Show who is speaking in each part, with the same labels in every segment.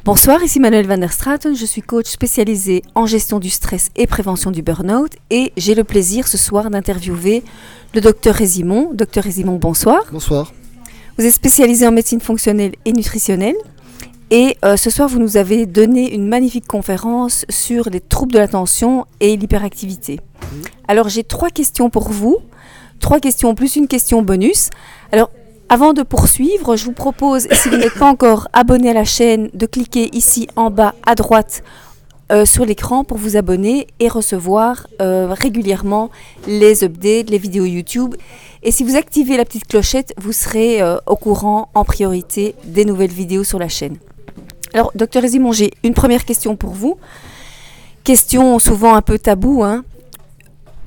Speaker 1: Bonsoir, ici Manuel van der Straten, je suis coach spécialisé en gestion du stress et prévention du burn-out et j'ai le plaisir ce soir d'interviewer le docteur Résimond. Docteur Résimond, bonsoir.
Speaker 2: Bonsoir.
Speaker 1: Vous êtes spécialisé en médecine fonctionnelle et nutritionnelle et ce soir vous nous avez donné une magnifique conférence sur les troubles de l'attention et l'hyperactivité. Alors j'ai 3 questions pour vous, 3 questions plus une question bonus. Alors avant de poursuivre, je vous propose, si vous n'êtes pas encore abonné à la chaîne, de cliquer ici en bas à droite sur l'écran pour vous abonner et recevoir régulièrement les updates, les vidéos YouTube. Et si vous activez la petite clochette, vous serez au courant en priorité des nouvelles vidéos sur la chaîne. Alors, docteur Résimond, j'ai une première question pour vous. Question souvent un peu taboue,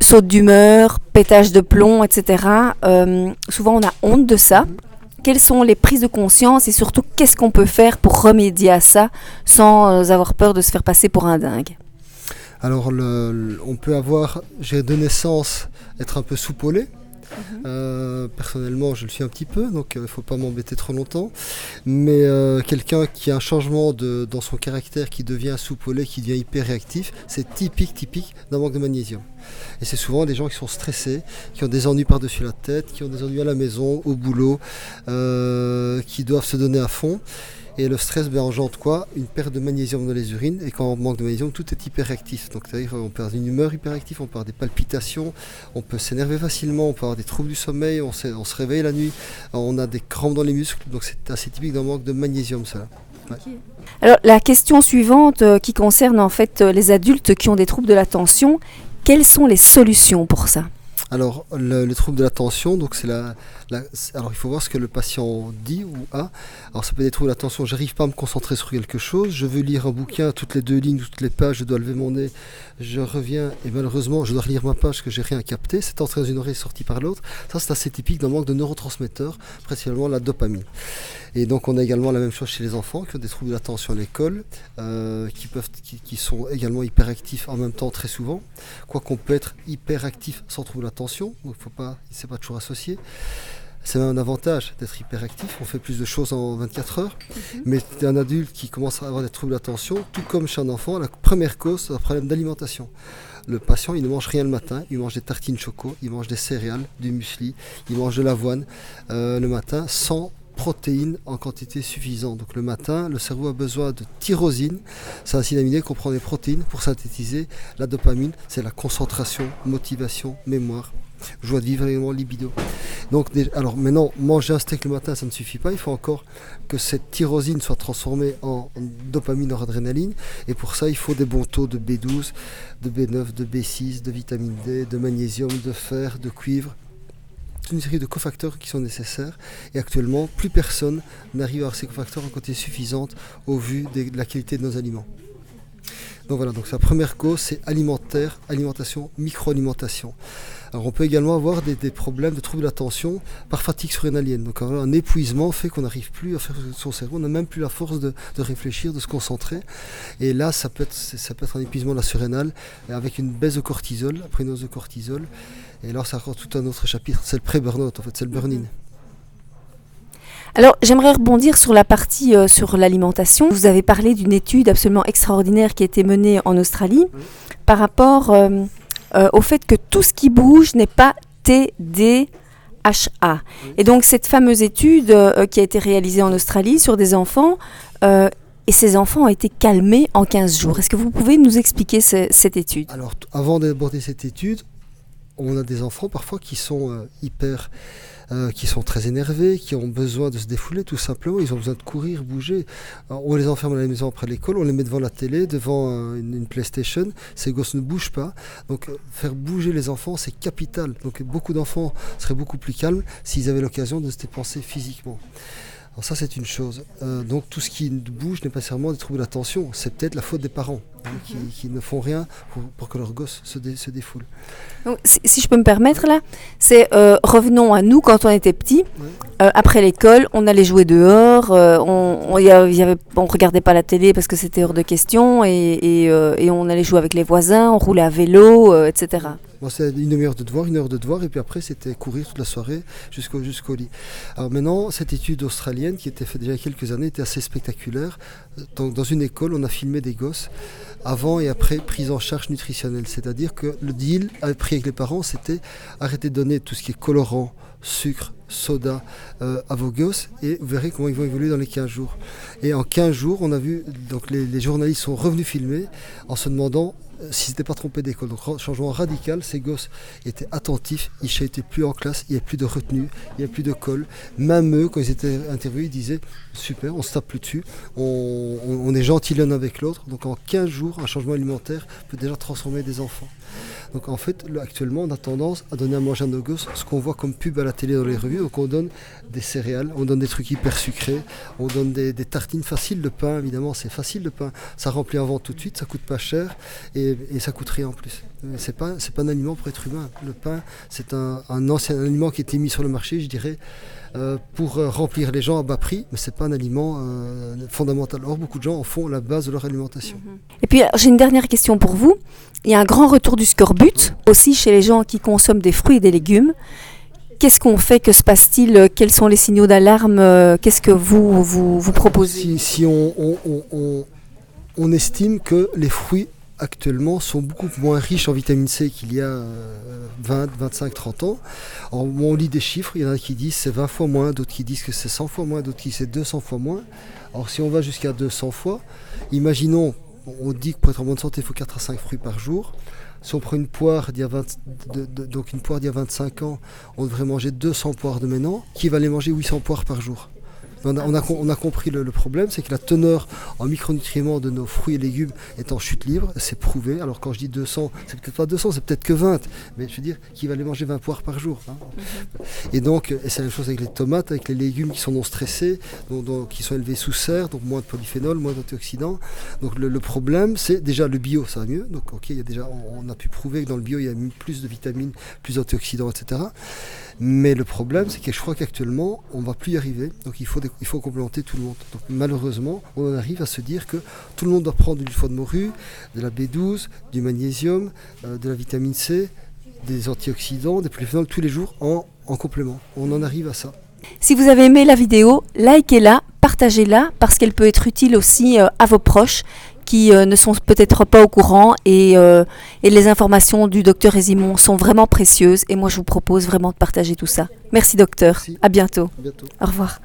Speaker 1: saute d'humeur, pétage de plomb, etc. Souvent, on a honte de ça. Quelles sont les prises de conscience et surtout, qu'est-ce qu'on peut faire pour remédier à ça sans avoir peur de se faire passer pour un dingue?
Speaker 2: Alors, on peut avoir, de naissance, être un peu soupolé. Personnellement, je le suis un petit peu, donc il ne faut pas m'embêter trop longtemps. Mais quelqu'un qui a un changement dans son caractère, qui devient soupolé, qui devient hyper réactif, c'est typique d'un manque de magnésium. Et c'est souvent des gens qui sont stressés, qui ont des ennuis par-dessus la tête, qui ont des ennuis à la maison, au boulot, qui doivent se donner à fond. Et le stress engendre quoi? Une perte de magnésium dans les urines. Et quand on manque de magnésium, tout est hyperréactif. Donc c'est-à-dire on peut avoir une humeur hyperactive, on peut avoir des palpitations, on peut s'énerver facilement, on peut avoir des troubles du sommeil, on se réveille la nuit, on a des crampes dans les muscles. Donc c'est assez typique d'un manque de magnésium, ça. Ouais.
Speaker 1: Okay. Alors la question suivante qui concerne en fait les adultes qui ont des troubles de l'attention, quelles sont les solutions pour ça?
Speaker 2: Alors, le trouble de l'attention, donc alors il faut voir ce que le patient dit ou a. Alors ça peut être des troubles de l'attention, j'arrive pas à me concentrer sur quelque chose, je veux lire un bouquin, toutes les 2 lignes, toutes les pages, je dois lever mon nez, je reviens et malheureusement je dois relire ma page parce que j'ai rien capté, c'est entré dans une oreille, sorti par l'autre. Ça c'est assez typique d'un manque de neurotransmetteurs, principalement la dopamine. Et donc on a également la même chose chez les enfants qui ont des troubles de l'attention à l'école, qui sont également hyperactifs en même temps très souvent. Quoi qu'on peut être hyperactif sans trouble d'attention, donc c'est pas toujours associé. C'est même un avantage d'être hyperactif, on fait plus de choses en 24 heures. Mais un adulte qui commence à avoir des troubles d'attention, tout comme chez un enfant, la première cause, c'est un problème d'alimentation. Le patient, il ne mange rien le matin, il mange des tartines choco, il mange des céréales, du muesli, il mange de l'avoine le matin sans protéines en quantité suffisante. Donc le matin, le cerveau a besoin de tyrosine, c'est un acide aminé qu'on prend des protéines pour synthétiser la dopamine, c'est la concentration, motivation, mémoire, joie de vivre, également libido. Donc alors maintenant, manger un steak le matin, ça ne suffit pas, il faut encore que cette tyrosine soit transformée en dopamine, en adrénaline, et pour ça il faut des bons taux de B12, de B9, de B6, de vitamine D, de magnésium, de fer, de cuivre, une série de cofacteurs qui sont nécessaires et actuellement plus personne n'arrive à avoir ces cofacteurs en quantité suffisante au vu de la qualité de nos aliments. Donc voilà, donc sa première cause c'est alimentation, micro-alimentation. Alors on peut également avoir des problèmes de troubles d'attention par fatigue surrénalienne. Donc un épuisement fait qu'on n'arrive plus à faire son cerveau, on n'a même plus la force de réfléchir, de se concentrer. Et là ça peut être un épuisement de la surrénale avec une baisse de cortisol, après une hausse de cortisol. Et alors ça raconte tout un autre chapitre, c'est le pré-burnout en fait, c'est le burn-in.
Speaker 1: Alors, j'aimerais rebondir sur la partie sur l'alimentation. Vous avez parlé d'une étude absolument extraordinaire qui a été menée en Australie par rapport au fait que tout ce qui bouge n'est pas TDHA. Et donc, cette fameuse étude qui a été réalisée en Australie sur des enfants, et ces enfants ont été calmés en 15 jours. Est-ce que vous pouvez nous expliquer cette étude?
Speaker 2: Alors, avant d'aborder cette étude, on a des enfants parfois qui sont qui sont très énervés, qui ont besoin de se défouler tout simplement, ils ont besoin de courir, bouger. Alors, on les enferme à la maison après l'école, on les met devant la télé, devant une PlayStation, ces gosses ne bougent pas. Donc faire bouger les enfants, c'est capital. Donc beaucoup d'enfants seraient beaucoup plus calmes s'ils avaient l'occasion de se dépenser physiquement. Alors ça c'est une chose. Donc tout ce qui bouge n'est pas nécessairement des troubles d'attention, c'est peut-être la faute des parents qui ne font rien pour que leur gosse se défoule.
Speaker 1: Donc, si je peux me permettre là, c'est revenons à nous quand on était petits. Après l'école, on allait jouer dehors, on regardait pas la télé parce que c'était hors de question et on allait jouer avec les voisins, on roulait à vélo, etc.
Speaker 2: Moi, c'est une demi-heure de devoir, 1 heure de devoir, et puis après, c'était courir toute la soirée jusqu'au lit. Alors maintenant, cette étude australienne, qui était faite déjà il y a quelques années, était assez spectaculaire. Donc, dans une école, on a filmé des gosses avant et après prise en charge nutritionnelle. C'est-à-dire que le deal pris avec les parents, c'était arrêter de donner tout ce qui est colorant, sucre, soda à vos gosses, et vous verrez comment ils vont évoluer dans les 15 jours. Et en 15 jours, on a vu, donc les journalistes sont revenus filmer en se demandant s'ils n'étaient pas trompés d'école. Donc changement radical, ces gosses étaient attentifs, ils n'étaient plus en classe, il n'y avait plus de retenue, il n'y avait plus de colle. Même eux, quand ils étaient interviewés, ils disaient super, on ne se tape plus dessus, on est gentils l'un avec l'autre. Donc en 15 jours, un changement alimentaire peut déjà transformer des enfants. Donc en fait, actuellement, on a tendance à donner à manger à nos gosses ce qu'on voit comme pub à la télé dans les revues. Donc on donne des céréales, on donne des trucs hyper sucrés, on donne des tartines faciles de pain, évidemment, c'est facile le pain. Ça remplit un ventre tout de suite, ça coûte pas cher et ça coûte rien en plus. C'est pas un aliment pour être humain. Le pain, c'est un ancien aliment qui a été mis sur le marché, je dirais, pour remplir les gens à bas prix, mais c'est pas un aliment fondamental. Or, beaucoup de gens en font la base de leur alimentation.
Speaker 1: Et puis, j'ai une dernière question pour vous. Il y a un grand retour du scorbut, aussi chez les gens qui consomment des fruits et des légumes. Qu'est-ce qu'on fait? Que se passe-t-il? Quels sont les signaux d'alarme? Qu'est-ce que vous proposez?
Speaker 2: Si on estime que les fruits actuellement sont beaucoup moins riches en vitamine C qu'il y a 20, 25, 30 ans. Alors, on lit des chiffres, il y en a qui disent c'est 20 fois moins, d'autres qui disent que c'est 100 fois moins, d'autres qui disent que c'est 200 fois moins. Alors si on va jusqu'à 200 fois, imaginons, on dit que pour être en bonne santé, il faut 4 à 5 fruits par jour. Si on prend une poire d'il y a 25 ans, on devrait manger 200 poires de maintenant, qui va les manger 800 poires par jour. On a compris le problème, c'est que la teneur en micronutriments de nos fruits et légumes est en chute libre, c'est prouvé. Alors quand je dis 200, c'est peut-être pas 200, c'est peut-être que 20, mais je veux dire, qui va aller manger 20 poires par jour, hein. Et donc, c'est la même chose avec les tomates, avec les légumes qui sont non stressés, qui sont élevés sous serre, donc moins de polyphénol, moins d'antioxydants. Donc le problème, c'est déjà le bio, ça va mieux. Donc ok, on a pu prouver que dans le bio, il y a plus de vitamines, plus d'antioxydants, etc. Mais le problème, c'est que je crois qu'actuellement, on ne va plus y arriver. Donc il faut complémenter tout le monde. Donc malheureusement, on en arrive à se dire que tout le monde doit prendre du foie de morue, de la B12, du magnésium, de la vitamine C, des antioxydants, des polyphénols tous les jours en complément. On en arrive à ça.
Speaker 1: Si vous avez aimé la vidéo, likez-la, partagez-la, parce qu'elle peut être utile aussi à vos proches qui ne sont peut-être pas au courant, et les informations du docteur Hésimon sont vraiment précieuses, et moi je vous propose vraiment de partager tout ça. Merci docteur,
Speaker 2: Merci.
Speaker 1: À bientôt.
Speaker 2: À bientôt.
Speaker 1: Au revoir.